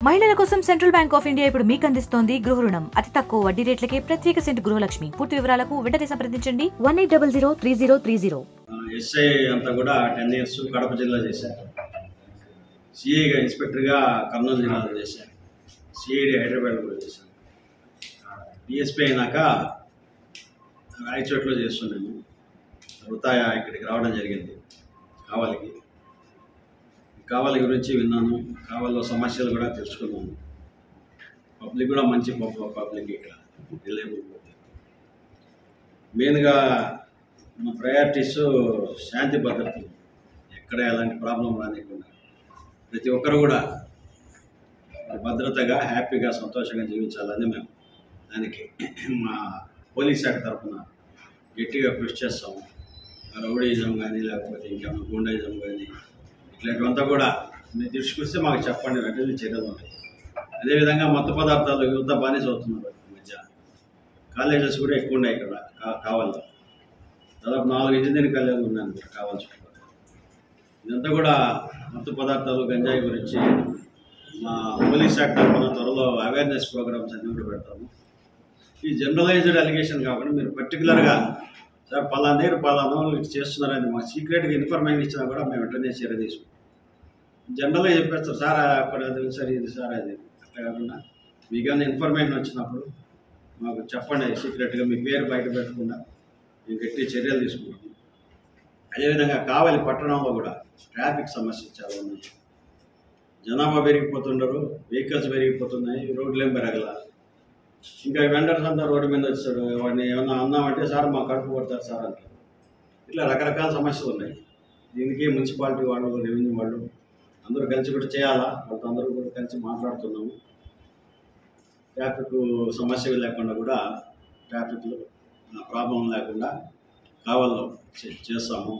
మహిళల కోసం central bank of India ఇప్పుడు మీకు అందిస్తోంది గృహ రుణం. అతి తక్కువ వడ్డీ రేట్లకే ప్రత్యేక సెంట్ గృహలక్ష్మి. పూర్తి వివరాలకు వెంటనే సంప్రదించండి 18003030. ఎస్ఐ అంతా కూడా 10 years కడప జిల్లా చేశారు. సిఐగా ఇన్స్పెక్టర్గా కర్నూలు జిల్లాలో చేశారు. సిఐడి హైదరాబాద్ కూడా చేశాను. డిఎస్పీ అయినాక రాయచోట్లో చేస్తున్నాను. తర్వాత ఇక్కడికి రావడం జరిగింది. కావాలి గురించి విన్నాను. కావాలో సమస్యలు కూడా తెలుసుకున్నాను. పబ్లిక్ కూడా మంచి పబ్లిక్ ఇక్కడ రిలయబుల్ పబ్లిక్. మెయిన్గా మన ప్రయారిటీస్ శాంతి భద్రతలు, ఎక్కడ ఎలాంటి ప్రాబ్లం రానికుండా ప్రతి ఒక్కరు కూడా భద్రతగా హ్యాపీగా సంతోషంగా జీవించాలని మేము దానికి మా పోలీస్ శాఖ తరఫున గట్టిగా కృషి చేస్తాము. రౌడీజం కానీ లేకపోతే ఇంకేమైనా గుండాయిజం కానీ ఇట్లాంటివంతా కూడా మీరు దృష్టికొస్తే మాకు చెప్పండి, వెంటనే చర్యలు ఉంటాయి. అదేవిధంగా మత్తు పదార్థాలు యువత బానిస అవుతున్నారు. ఈ మధ్య కాలేజెస్ కూడా ఎక్కువ ఉన్నాయి ఇక్కడ కావాలో. దాదాపు 4 ఇంజనీరింగ్ కాలేజీలు ఉన్నాయి ఇక్కడ కావాల్సి. ఇదంతా కూడా మత్తు పదార్థాలు గంజాయి గురించి మా పోలీస్ శాఖ తరఫున త్వరలో అవేర్నెస్ ప్రోగ్రామ్స్ అన్నీ కూడా పెడతాము. ఈ జనరలైజ్డ్ అలిగేషన్ కాకుండా మీరు పర్టికులర్గా సార్ పలానా వాళ్ళు చేస్తున్నారని మాకు సీక్రెట్గా ఇన్ఫర్మేషన్ ఇచ్చినా కూడా మేము వెంటనే చర్య తీసుకుంటాం. జనరల్గా చెప్పేస్తారు సార్ అక్కడ అది సార్ ఇది సార్ అది. అట్లా కాకుండా మీకన్నా ఇన్ఫర్మేషన్ వచ్చినప్పుడు మాకు చెప్పండి సీక్రెట్గా, మీ పేరు బయట పెట్టకుండా మేము గట్టి చర్యలు తీసుకుంటాము. అదేవిధంగా కావలి పట్టణంలో కూడా ట్రాఫిక్ సమస్యలు చాలా ఉన్నాయి. జనాభా పెరిగిపోతున్నారు, వెహికల్స్ పెరిగిపోతున్నాయి, రోడ్లు ఏం పెరగల. ఇంకా వెండర్స్ అంతా రోడ్డు మీద వచ్చాడు. వాడిని ఏమన్నా అన్నామంటే సార్ మా కడుపు కొడతారు సార్ అంటారు. ఇట్లా రకరకాల సమస్యలు ఉన్నాయి. దీనికి మున్సిపాలిటీ వాళ్ళు, రెవెన్యూ వాళ్ళు అందరూ కలిసి కూడా చేయాలా. వాళ్ళతో అందరూ కూడా కలిసి మాట్లాడుతున్నాము. ట్రాఫిక్ సమస్యలు లేకుండా కూడా ట్రాఫిక్లో ప్రాబ్లం లేకుండా కావాలో చేస్తాము.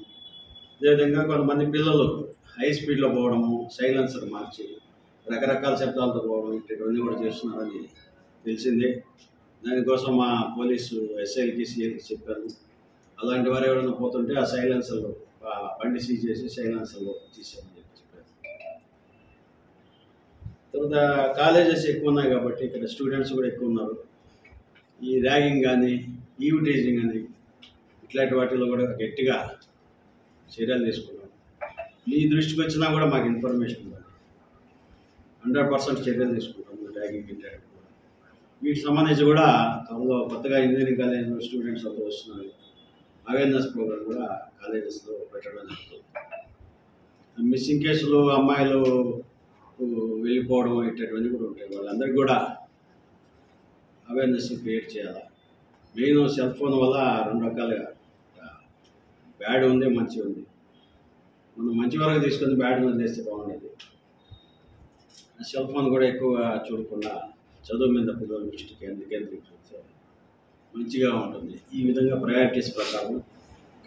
అదేవిధంగా కొంతమంది పిల్లలు హై స్పీడ్లో పోవడము, సైలెన్సర్ మార్చి రకరకాల శబ్దాలతో పోవడం ఇటువంటివన్నీ కూడా చేస్తున్నారని తెలిసిందే. దానికోసం మా పోలీసు ఎస్ఐలకి సిఐలకి చెప్పారు. అలాంటి వారు ఎవరైనా పోతుంటే ఆ సైలెన్సర్లో బండి సీజ్ చేసి సైలెన్సర్లో తీసామని చెప్పారు. తర్వాత కాలేజెస్ ఎక్కువ ఉన్నాయి కాబట్టి ఇక్కడ స్టూడెంట్స్ కూడా ఎక్కువ ఉన్నారు. ఈ ర్యాగింగ్ కానీ ఈవ్ టీజింగ్ కానీ ఇట్లాంటి వాటిలో కూడా గట్టిగా చర్యలు తీసుకున్నాం. మీ దృష్టికి వచ్చినా కూడా మాకు ఇన్ఫర్మేషన్ ఇవ్వండి. 100% చర్యలు తీసుకుంటాం. ర్యాగింగ్ ఇంటర్నెట్ కూడా వీటికి సంబంధించి కూడా త్వరలో కొత్తగా ఇంజనీరింగ్ కాలేజ్ స్టూడెంట్స్ అంతా వస్తున్నారు. అవేర్నెస్ ప్రోగ్రామ్ కూడా కాలేజెస్లో పెట్టడం జరుగుతుంది. మిస్సింగ్ కేసులు, అమ్మాయిలు వెళ్ళిపోవడం ఇటువంటివన్నీ కూడా ఉంటాయి. వాళ్ళందరికీ కూడా అవేర్నెస్ క్రియేట్ చేయాలి. మెయిన్ సెల్ ఫోన్ వల్ల 2 రకాలుగా బ్యాడ్ ఉంది, మంచి ఉంది. మనం మంచి వరకు తీసుకొని బ్యాడ్ వదిలేస్తే బాగుండేది. సెల్ ఫోన్ కూడా ఎక్కువగా చూడకుండా చదువు మీద పిల్లల దృష్టి కేంద్రీకరిస్తే మంచిగా ఉంటుంది. ఈ విధంగా ప్రయారిటీస్ ప్రకారం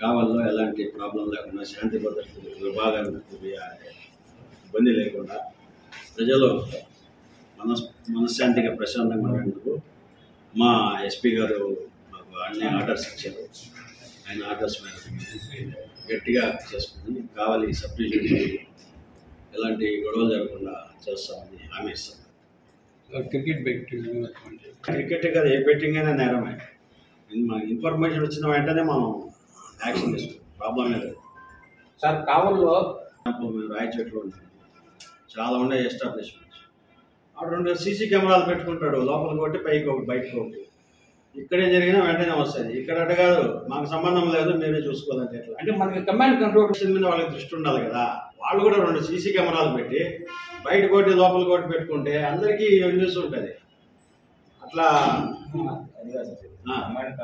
కావాలో ఎలాంటి ప్రాబ్లం లేకుండా శాంతి భద్రతలు విభాగానికి ఇబ్బంది లేకుండా ప్రజలు మనశ్శాంతిగా ప్రశాంతంగా ఉండేందుకు మా ఎస్పీ గారు మాకు అన్ని ఆర్డర్స్ ఇచ్చారు. ఆయన ఆర్డర్స్ మేరకు గట్టిగా చేసుకుని కావాలి సబ్ డివిజన్ ఎలాంటి గొడవలు జరగకుండా చేస్తామని హామీ ఇస్తాం. క్రికెట్ కదా, ఏ బెట్టింగ్ అయినా నేరమే. మాకు ఇన్ఫర్మేషన్ వచ్చిన వెంటనే మనం యాక్షన్ తీసుకుంటాం. ప్రాబ్లం లేదు సార్. కావల్లో మేము రాయచోట్లో ఉంటాం, చాలా ఉండే ఎస్టాబ్లిష్మెంట్స్. అక్కడ 2 సీసీ కెమెరాలు పెట్టుకుంటాడు. లోపలికి ఒకటి, పైకి ఒకటి, బయటకు ఒకటి. ఇక్కడే జరిగినా వెంటనే వస్తుంది. ఇక్కడ అటు కాదు, మాకు సంబంధం లేదు, మీరే చూసుకోవాలంటే ఎట్లా? అంటే మనకి కమాండ్ కంట్రోల్ మీద వాళ్ళకి దృష్టి ఉండాలి కదా. వాళ్ళు కూడా 2 సీసీ కెమెరాలు పెట్టి బయట కోటి లోపల కోటి పెట్టుకుంటే అందరికీ న్యూస్ ఉంటుంది. అట్లా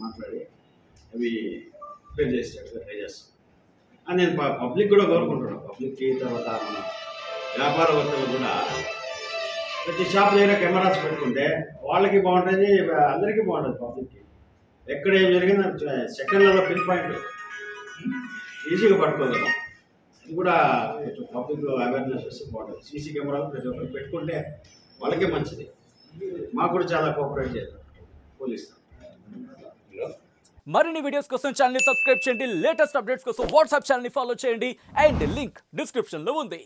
మాట్లాడి అవి ప్రిపేర్ చేసేటట్టుగా ట్రై చేస్తాం అని నేను పబ్లిక్ కూడా కోరుకుంటున్నాను. పబ్లిక్కి, తర్వాత మన వ్యాపారవేత్తలు కూడా ప్రతి షాప్ దగ్గర కెమెరాస్ పెట్టుకుంటే వాళ్ళకి బాగుంటుంది, అందరికీ బాగుంటుంది. పబ్లిక్కి ఎక్కడ ఏం జరిగిందో సెకండ్లలో పిన్ పాయింట్ ఈజీగా పట్టుకోగలం. ఇది కూడా కొంచెం పబ్లిక్ అవేర్నెస్ వస్తే బాగుంటుంది. సీసీ కెమెరాలు ప్రతి ఒక్కరు పెట్టుకుంటే వాళ్ళకే మంచిది. మాకు కూడా చాలా కోఆపరేట్ చేద్దాం పోలీస్. మరిన్ని వీడియోస్ కోసం ఛానల్ ని సబ్స్క్రైబ్ చేయండి. లేటెస్ట్ అప్డేట్స్ కోసం వాట్సాప్ ఛానల్ ని ఫాలో చేయండి. అండ్ లింక్ డిస్క్రిప్షన్ లో ఉంది.